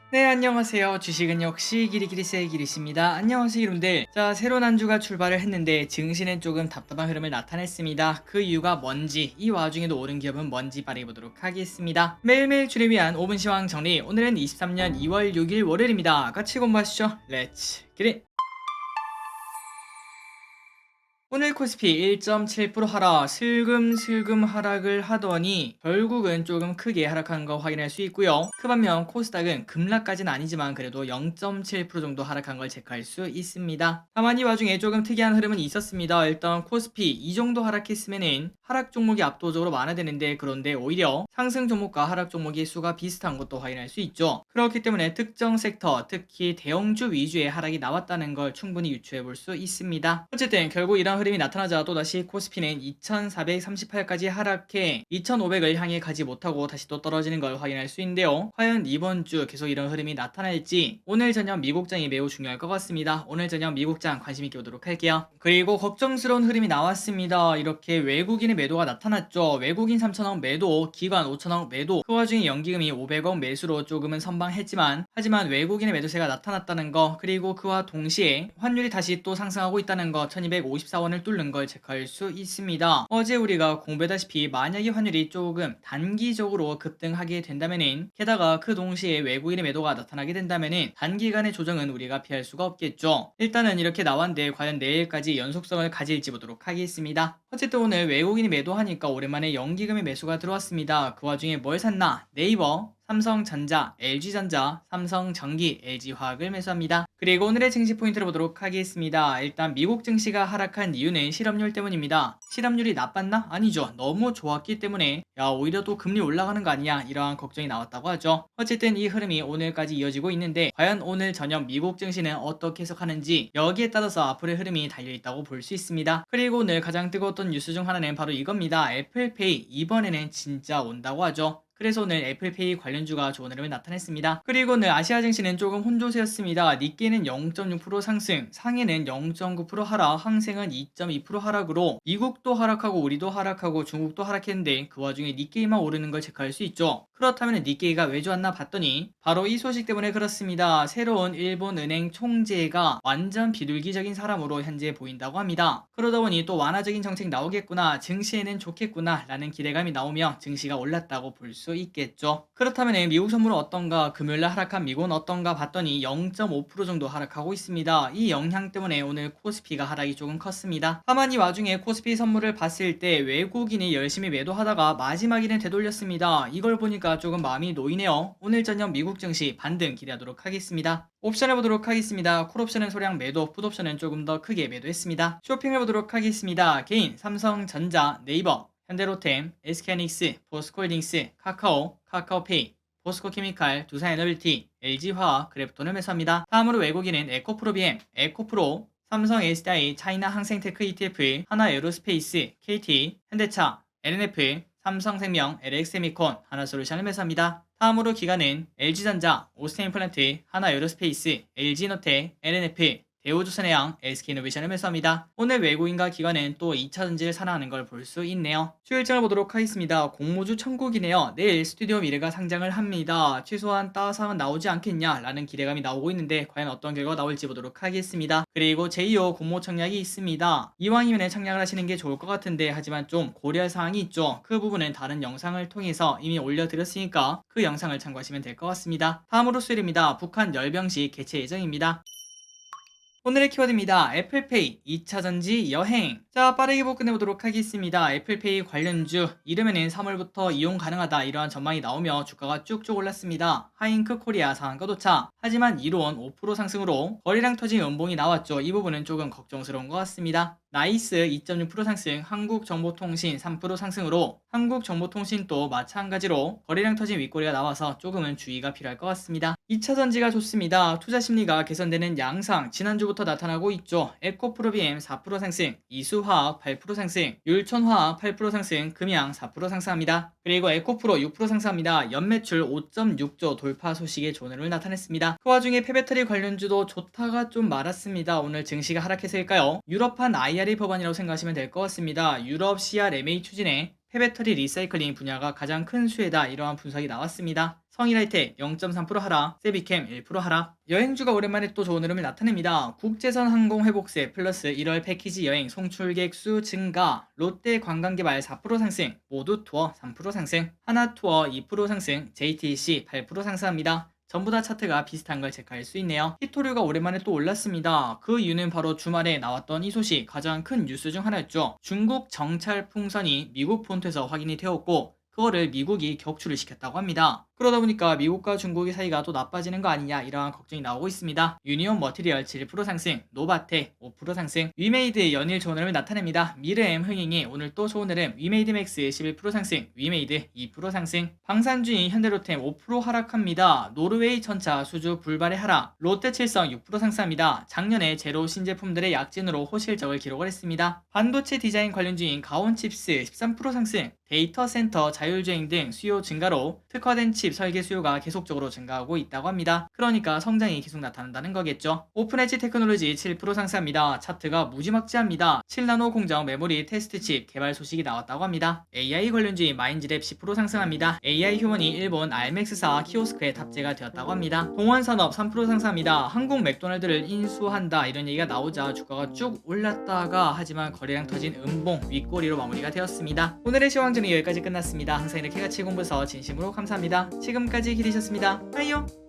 네, 안녕하세요. 주식은 역시 기리기리세의 기리씨입니다. 안녕하세요, 여러분들. 자, 새로운 한 주가 출발을 했는데 증시는 조금 답답한 흐름을 나타냈습니다. 그 이유가 뭔지, 이 와중에도 오른 기업은 뭔지 말해보도록 하겠습니다. 매일매일 주를 위한 5분 시황 정리. 오늘은 23년 2월 6일 월요일입니다. 같이 공부하시죠. 렛츠 기릿! 오늘 코스피 1.7% 하락, 슬금슬금 하락을 하더니 결국은 조금 크게 하락한 거 확인할 수 있고요. 그 반면 코스닥은 급락까지는 아니지만 그래도 0.7% 정도 하락한 걸 체크할 수 있습니다. 다만 이 와중에 조금 특이한 흐름은 있었습니다. 일단 코스피 이 정도 하락했으면은 하락 종목이 압도적으로 많아되는데, 그런데 오히려 상승 종목과 하락 종목의 수가 비슷한 것도 확인할 수 있죠. 그렇기 때문에 특정 섹터, 특히 대형주 위주의 하락이 나왔다는 걸 충분히 유추해 볼 수 있습니다. 어쨌든 결국 이런 흐름이 나타나자 또다시 코스피는 2438까지 하락해 2500을 향해 가지 못하고 다시 또 떨어지는 걸 확인할 수 있는데요. 과연 이번 주 계속 이런 흐름이 나타날지 오늘 저녁 미국장이 매우 중요할 것 같습니다. 오늘 저녁 미국장 관심 있게 보도록 할게요. 그리고 걱정스러운 흐름이 나왔습니다. 이렇게 외국인의 매도가 나타났죠. 외국인 3천억 매도, 기관 5천억 매도, 그 와중에 연기금이 500억 매수로 조금은 선방했지만, 하지만 외국인의 매도세가 나타났다는 거, 그리고 그와 동시에 환율이 다시 또 상승하고 있다는 거, 1254원을 뚫는 걸 체크할 수 있습니다. 어제 우리가 공부했다시피 만약에 환율이 조금 단기적으로 급등하게 된다면은, 게다가 그 동시에 외국인의 매도가 나타나게 된다면은 단기간의 조정은 우리가 피할 수가 없겠죠. 일단은 이렇게 나왔는데 과연 내일까지 연속성을 가질지 보도록 하겠습니다. 어쨌든 오늘 외국인이 매도하니까 오랜만에 연기금의 매수가 들어왔습니다. 그 와중에 뭘 샀나? 네이버, 삼성전자, LG전자, 삼성전기, LG화학을 매수합니다. 그리고 오늘의 증시 포인트를 보도록 하겠습니다. 일단 미국 증시가 하락한 이유는 실업률 때문입니다. 실업률이 나빴나? 아니죠. 너무 좋았기 때문에 오히려 또 금리 올라가는 거 아니야, 이러한 걱정이 나왔다고 하죠. 어쨌든 이 흐름이 오늘까지 이어지고 있는데, 과연 오늘 저녁 미국 증시는 어떻게 해석하는지 여기에 따라서 앞으로의 흐름이 달려있다고 볼 수 있습니다. 그리고 오늘 가장 뜨거웠던 뉴스 중 하나는 바로 이겁니다. 애플페이 이번에는 진짜 온다고 하죠. 그래서 오늘 애플페이 관련주가 좋은 흐름을 나타냈습니다. 그리고 오늘 아시아 증시는 조금 혼조세였습니다. 니케이는 0.6% 상승, 상해는 0.9% 하락, 항생은 2.2% 하락으로 미국도 하락하고 우리도 하락하고 중국도 하락했는데, 그 와중에 니케이만 오르는 걸 체크할 수 있죠. 그렇다면 니케이가 왜 좋았나 봤더니 바로 이 소식 때문에 그렇습니다. 새로운 일본 은행 총재가 완전 비둘기적인 사람으로 현재 보인다고 합니다. 그러다 보니 또 완화적인 정책 나오겠구나, 증시에는 좋겠구나 라는 기대감이 나오며 증시가 올랐다고 볼 수 있겠죠. 그렇다면 미국 선물은 어떤가? 금요일날 하락한 미국은 어떤가 봤더니 0.5% 정도 하락하고 있습니다. 이 영향 때문에 오늘 코스피가 하락이 조금 컸습니다. 다만 이 와중에 코스피 선물을 봤을 때 외국인이 열심히 매도하다가 마지막에는 되돌렸습니다. 이걸 보니까 조금 마음이 놓이네요. 오늘 저녁 미국 증시 반등 기대하도록 하겠습니다. 옵션을 보도록 하겠습니다. 콜옵션은 소량 매도, 풋옵션은 조금 더 크게 매도했습니다. 쇼핑을 보도록 하겠습니다. 개인 삼성전자, 네이버, 현대로템, SK하이닉스, 포스코홀딩스, 카카오, 카카오페이, 포스코케미칼, 두산에너빌티, LG화학, 그래프톤을 매수합니다. 다음으로 외국인은 에코프로 BM, 에코프로, 삼성 SDI, 차이나 항생테크 ETF, 하나에어로스페이스, KT, 현대차, LNF, 삼성생명, LX세미콘, 하나솔루션을 매수합니다. 다음으로 기관은 LG전자, 오스테인플란트, 하나에어로스페이스, LG노텍, LNF, 대우조선해양, SK이노베이션을 매수합니다. 오늘 외국인과 기관은 또 2차전지를 사랑하는 걸 볼 수 있네요. 수요일장을 보도록 하겠습니다. 공모주 천국이네요. 내일 스튜디오 미래가 상장을 합니다. 최소한 따상은 나오지 않겠냐 라는 기대감이 나오고 있는데, 과연 어떤 결과가 나올지 보도록 하겠습니다. 그리고 제2호 공모 청약이 있습니다. 이왕이면 청약을 하시는 게 좋을 것 같은데, 하지만 좀 고려할 사항이 있죠. 그 부분은 다른 영상을 통해서 이미 올려드렸으니까 그 영상을 참고하시면 될 것 같습니다. 다음으로 수요일입니다. 북한 열병식 개최 예정입니다. 오늘의 키워드입니다. 애플페이 2차전지 여행. 자, 빠르게 보고 끝내보도록 하겠습니다. 애플페이 관련주 이르면은 3월부터 이용 가능하다, 이러한 전망이 나오며 주가가 쭉쭉 올랐습니다. 하잉크 코리아 상한가 도착. 하지만 이론 5% 상승으로 거래량 터진 연봉이 나왔죠. 이 부분은 조금 걱정스러운 것 같습니다. 나이스 2.6% 상승, 한국정보통신 3% 상승으로 한국정보통신도 마찬가지로 거래량 터진 윗꼬리가 나와서 조금은 주의가 필요할 것 같습니다. 2차전지가 좋습니다. 투자 심리가 개선되는 양상 지난주부터 나타나고 있죠. 에코프로비엠 4% 상승, 이수화학 8% 상승, 율촌화학 8% 상승, 금양 4% 상승합니다. 그리고 에코프로 6% 상승합니다. 연매출 5.6조 돌파 소식에 좋은 흐름을 나타냈습니다. 그 와중에 폐배터리 관련주도 좋다가 좀 말았습니다. 오늘 증시가 하락해서일까요? 유럽판 IRA 법안이라고 생각하시면 될 것 같습니다. 유럽 CRMA 추진에 폐배터리 리사이클링 분야가 가장 큰 수혜다, 이러한 분석이 나왔습니다. 성일하이텍 0.3% 하락, 세비캠 1% 하락. 여행주가 오랜만에 또 좋은 흐름을 나타냅니다. 국제선 항공 회복세 플러스 1월 패키지 여행 송출객 수 증가, 롯데 관광개발 4% 상승, 모두 투어 3% 상승, 하나투어 2% 상승, JTC 8% 상승합니다. 전부 다 차트가 비슷한 걸 체크할 수 있네요. 히토류가 오랜만에 또 올랐습니다. 그 이유는 바로 주말에 나왔던 이 소식, 가장 큰 뉴스 중 하나였죠. 중국 정찰 풍선이 미국 본토에서 확인이 되었고 그거를 미국이 격추를 시켰다고 합니다. 그러다 보니까 미국과 중국의 사이가 또 나빠지는 거 아니냐, 이러한 걱정이 나오고 있습니다. 유니온 머티리얼 7% 상승, 노바텍 5% 상승, 위메이드 연일 좋은 흐름을 나타냅니다. 미르엠 흥행이 오늘 또 좋은 흐름, 위메이드 맥스 11% 상승, 위메이드 2% 상승. 방산주인 현대로템 5% 하락합니다. 노르웨이 전차 수주 불발의 하락, 롯데칠성 6% 상승합니다. 작년에 제로 신제품들의 약진으로 호실적을 기록을 했습니다. 반도체 디자인 관련주인 가온칩스 13% 상승, 데이터 센터 자율주행 등 수요 증가로 특화된 칩 설계 수요가 계속적으로 증가하고 있다고 합니다. 그러니까 성장이 계속 나타난다는 거겠죠. 오픈엣지 테크놀로지 7% 상승합니다. 차트가 무지막지합니다. 7나노 공정 메모리 테스트 칩 개발 소식이 나왔다고 합니다. AI 관련주인 마인즈랩 10% 상승합니다. AI 휴먼이 일본 알맥스사 키오스크에 탑재가 되었다고 합니다. 동원산업 3% 상승합니다. 한국 맥도날드를 인수한다, 이런 얘기가 나오자 주가가 쭉 올랐다가 하지만 거래량 터진 음봉 윗꼬리로 마무리가 되었습니다. 오늘의 시황전이 여기까지 끝났습니다. 항상 이렇게 같이 공부해서 진심으로 감사합니다. 지금까지 기리셨습니다. 빠이요.